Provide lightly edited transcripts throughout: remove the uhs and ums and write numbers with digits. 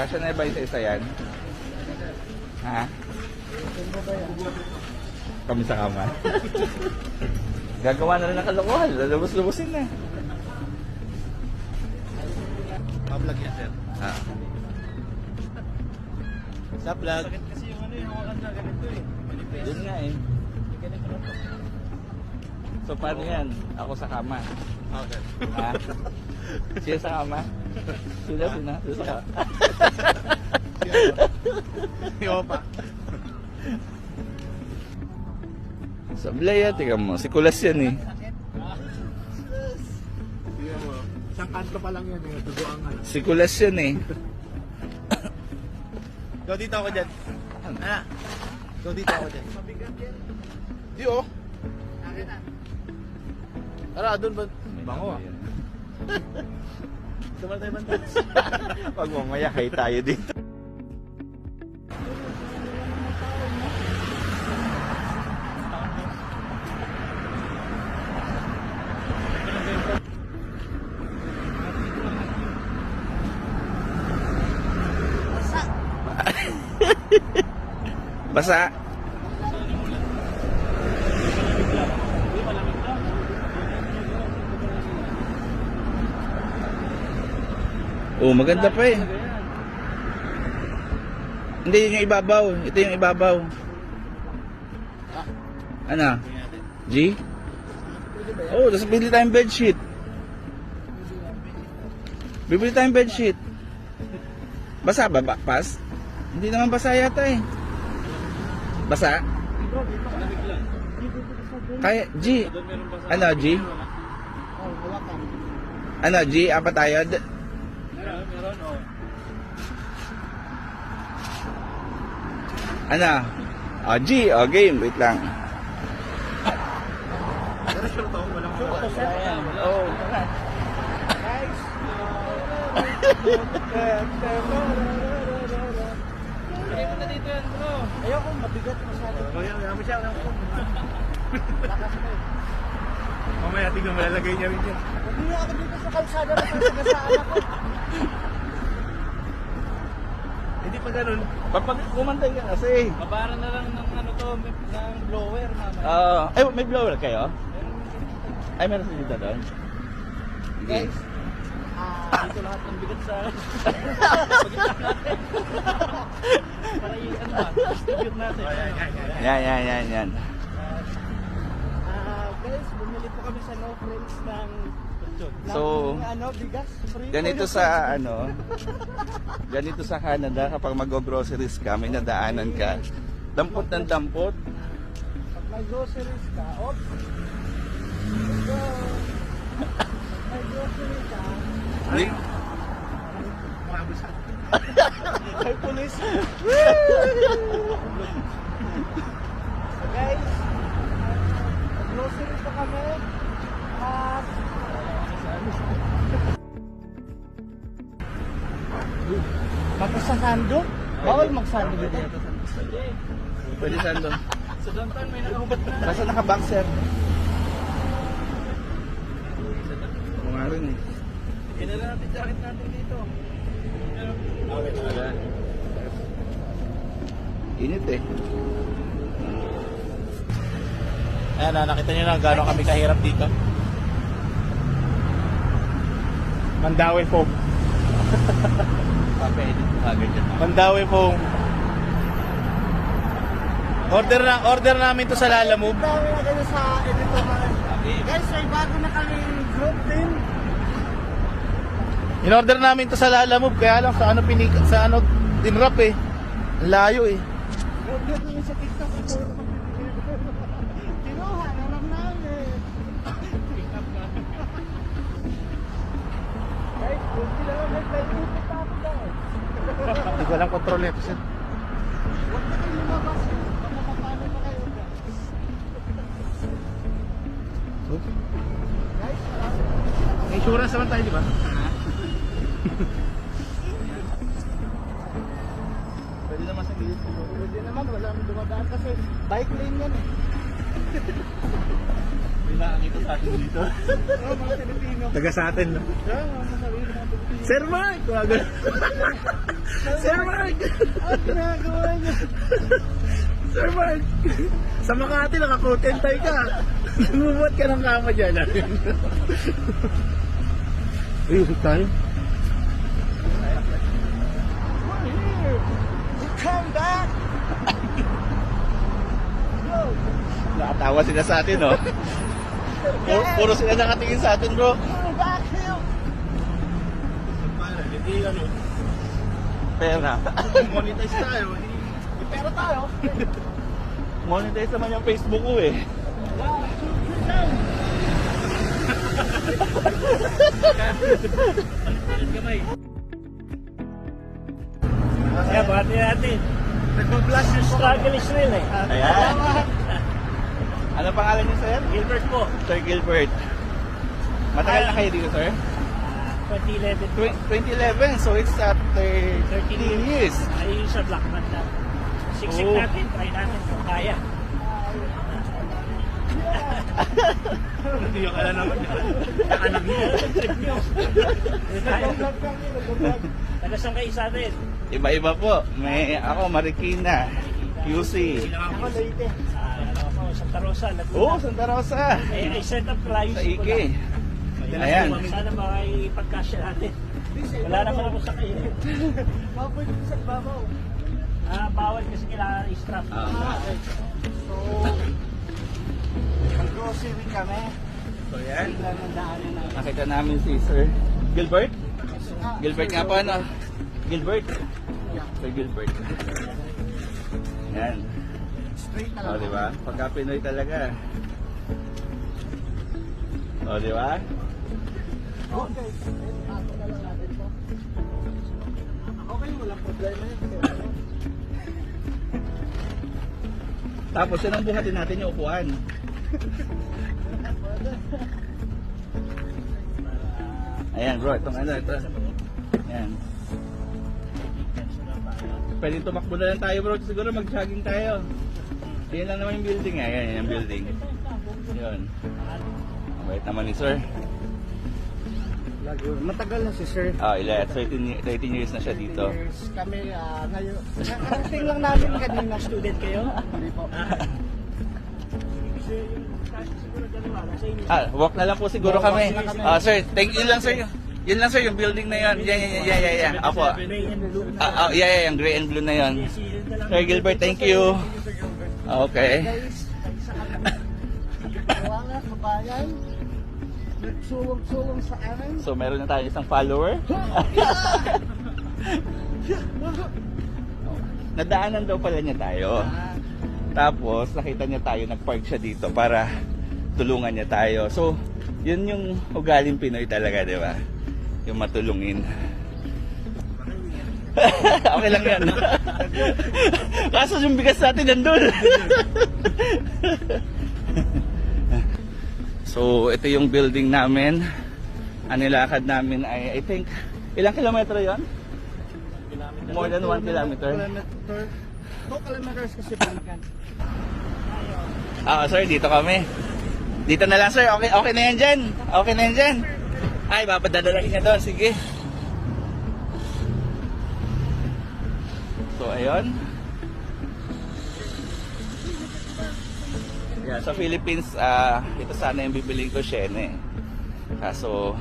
Kasya na ba isa-isa yan? Ha? Kami sa kama. Gagawa na rin ng kalokohan. Lalabos-lubusin na. Pa-vlog yan, sir. Ha? Sa vlog. Sakit kasi yung ano yung hawakan na ganito eh. Manipis. Yun nga eh. Ganito lang po. So paano yan? Ako sa kama. Okay. Ha? Siya sa kama? Sila sa kama. Yung pa. Sablay yan, tingnan mo. Si Kulas yan eh. Tingnan mo. Isang kanto pa lang yan, yung dugo ang ano. Si Kulas yan eh. Go dito ako dyan. Ah. Go dito ako dyan. Mabigat yan. Di oh. Akin na. Tara, doon ba? Bango ah. Tumal tayo banda. Pag mamaya kayo tayo dito. Basa. Oh, maganda pa eh. Hindi, yun yung ibabaw. Ito yung ibabaw. Ano? G? Oh, tapos bili tayong bedsheet. Bibili tayong bedsheet. Basa ba? Pas? Hindi naman basa yata eh. Basa? Kaya, G. Ano, G? Ano, G? Apa tayo? Meron oh. Ano? Oh, G. Oh, game. Wait lang. Pero sure to, walang mawala. Ayan. Oh. Guys. Lagay mo na dito yan bro. Ayoko, mabigat masyado. Kaya mo siya. Lakas mo eh. Mamaya tingnan malalagay niya rin yan. Hindi ako dito sa kalsada na sasagasaan ako. Hindi pa ganun. Pag kumantay ka kasi. Babaran na lang ng ano to, ng blower mamaya. Ay, may blower kayo? Ay, meron sa dito doon? Guys, dito lahat ng bigat sa pagkita natin. Para ano ba, distribute natin. Yan. Guys, bumili po kami sa No Friends ng So, bigas. Free ganito po sa ganito sa Canada kapag mag-groceries ka, may nadaanan ka. Dampot ng dampot. Pag may groceries ka, oops. Let's go. Pag may groceries ka, Hindi. may pulis. So guys, groceries pa kami. At magkasasando? Bawal magsando dito. Pwede saan doon? Sa downtown may nakahubad na. Basta naka-boxer. Mga rin eh. Kinala natin jacket natin dito. Wala. Init eh. Ayan na, nakita nyo na gano'n kami kahirap dito. Mandawi po. Papa-edit mo agad dyan. Mandawi po. Order namin to sa Lala Move. Dami na kayo sa editor na. Guys, may bago na kaming group din. In-order namin to sa Lala Move, kaya lang sa ano dinrap eh. Ang layo eh. Group din namin sa TikTok. Kinuha na lang namin. Guys, group din naman may group pa ako daw. Hindi ko alam control nito. Huwag na kayo lumabas. Baka mapano pa kayo guys. Guys, May insurance naman tayo, di ba? Pwede naman sa gilid. pwede naman, wala nang dumadaan kasi bike lane yan eh. May nakakita sa atin dito. Oh, mga Pilipino. Taga sa atin, no? Yeah, mga sarili mga Pilipino. Sir Mark! Sir Mark! Ang ginagawa niyo. Sir Mark! Sa Makati, naka-contentay ka. Bumubuhat ka ng kama dyan. Uy, usap tayo. Come back! Nakatawa sila sa atin, no? Puro sila nakatingin sa atin, bro. Come back here! Hindi, ano? Pera. Monetize tayo. May pera tayo. Monetize naman yung Facebook ko, eh. Kaya bati natin. Nagpa-blast yung struggle is real eh. Ayan. Ano pangalan niyo, sir? Gilbert po, Sir Gilbert. Matagal na kayo dito, sir? 2011 po. 2011, so it's after 13 years. Ay sa Black Man na. Siksik Oh. natin, try natin kung kaya. Hindi yung kala naman. Nakalag niya. Trip niyo. Taga saan kayo sa atin? Iba-iba po. May ako, Marikina, QC. Ako Leyte. Santa Rosa, Laguna. Oh, Santa Rosa. I set up layo Sa Ike. Ayan. Sana makikipagkasya natin. Wala naman ako sa kayo. Baboy dito sa ibabaw. Bawal kasi kailangan i-strap. So, mag-grocery kami. So yan. Lang ang daanan na. Nakita namin si Sir Gilbert. Gilbert nga po, ano? Gilbert. Sir Gilbert. Yan. Straight na O, lang. diba? Pagka Pinoy talaga. O, diba? Okay. Ako na lang natin to. Okay, walang problema yun. Tapos, yun ang buhatin natin yung upuan. Ayan, bro. Itong ano, ito. Ayan. Pwede tumakbo na lang tayo, bro. Siguro mag-jogging tayo. Yan lang naman yung building. Ayan, yan yung building. Yun. Wait naman ni sir. Matagal na si Sir. Ah, 13 years na siya dito. Years kami ngayon. Nakarating lang namin kanina. Student kayo? Hindi po. Siguro dalawa, nasa inyo. Walk na lang po siguro kami. Sir, thank you lang sir. Yun lang sir, yung building na yun. Yeah. Apo. Gray and blue. Yeah, yung gray and blue na yun. Yun na lang. Sir Gilbert, thank you. Okay. Guys, sa amin. Gawa nga, kabayan. Nagsulong-sulong sa amin. So meron na tayo isang follower. Nadaanan daw pala niya tayo. Tapos nakita niya tayo, nagpark siya dito para tulungan niya tayo. So, yun yung ugaling Pinoy talaga, di ba? Yung matulungin. Okay lang yan. Kaso yung bigas natin nandun. So, ito yung building namin. Ang nilakad namin ay, I think, ilang kilometro yon? More than 1 kilometer. 2 kilometers kasi balikan. Sir, dito kami. Dito na lang, sir. Okay na yan dyan. Okay na yan dyan. Ay, papadadalahin niya doon. Sige. So, ayun. Yeah, sa Philippines, ito sana yung bibiling ko, Shene. Kaso,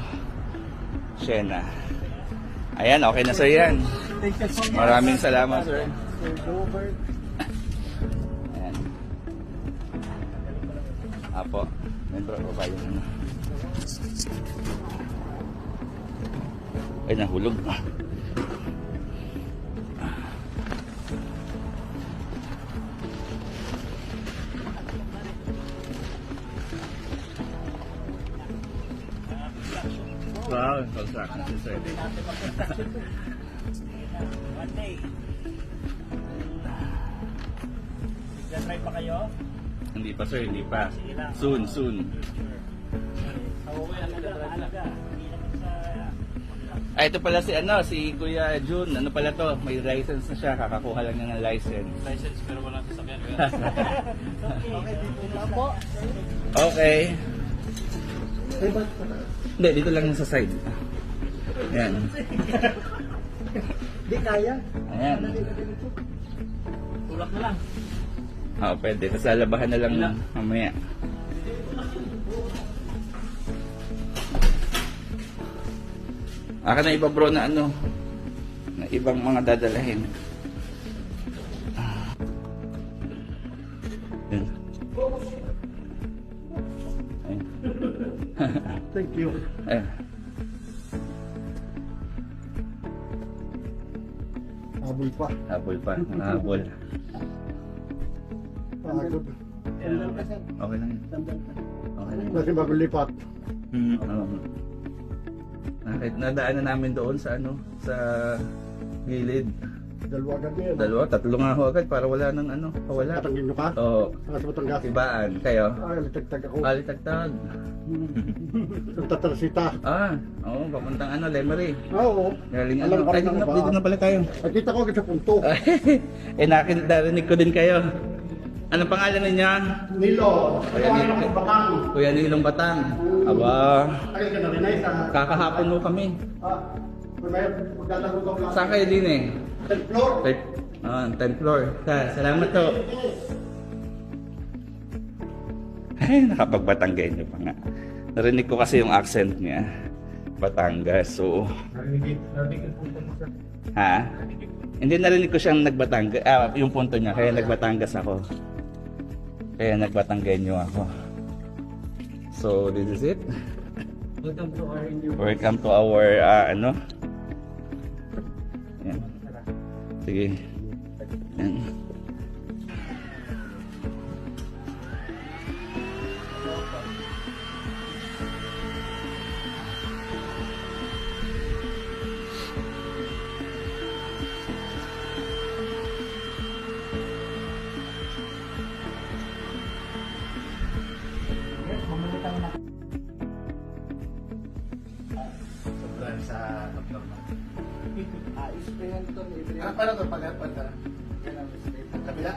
Shena. Ayan, okay na sir yan. Thank you so much. Maraming salamat, sir. Sir Gilbert. Ayan. Apo, membro ko ba yun? Ano? Ay, nahulog. Wow, construction si sir. One day. Nag-drive pa kayo? Hindi pa sir, hindi pa. Sige lang. Soon. Alaga. Hindi naman sa... Ito pala si Kuya Jun. Ano pala to? May license na siya. Kakakuha lang niya ng license. License pero walang sasakyan. Okay, dito lang po. Okay. Hindi, dito lang yung sa side. Ayan. Di kaya. Ayan. Tulak na lang. Pwede. Tapos lalabahan na lang mamaya. Aka na iba bro na ano, na ibang mga dadalahin. Ayan. Ayan. Thank you. Ayan. Habol pa. Habol pa. Habol. Pagod. Okay lang yun. Okay lang yun. Kasi bago lipat. Kahit nadaan na namin doon sa ano, sa gilid. Dalawa agad yan. Dalawa, tatlo nga ho agad para wala nang ano, pawala. Katanggin nyo ka? Oo. Ang sa Batangas. Ibaan. Kayo? Ay, litagtag ako. Alitagtag. Ang tatarsita. Oo, papuntang ano, Lemery. Oo. Galing Alam ano. ko Ay, rin ang dito na pala tayo. Nakita ko agad sa punto. Narinig ko din kayo. Anong pangalan niya? Nilo. Ay, Ay, Nilo. ang bakang. Kuya Nilong Batang. Aba, Ay, ka na rin ay sa... kakahapon mo kami. May maglalaro daw lang. Saan kayo din eh? 10th floor. 10th floor. Salamat to. Ay, nakapagbatanggenyo pa nga. Narinig ko kasi yung accent niya. Batangas, so... Narinig punto mo sa... Ha? Hindi, narinig ko siyang nagbatangas. Yung punto niya, kaya nagbatangas ako. Kaya nagbatanggenyo ako. So, this is it. Welcome to our new... Welcome to our, ano? Yan. Sige. Yan. Sobrang sa top-top na. Ayos pa yan to. Ano para ito? Pagkat ka? Yan ang kabila.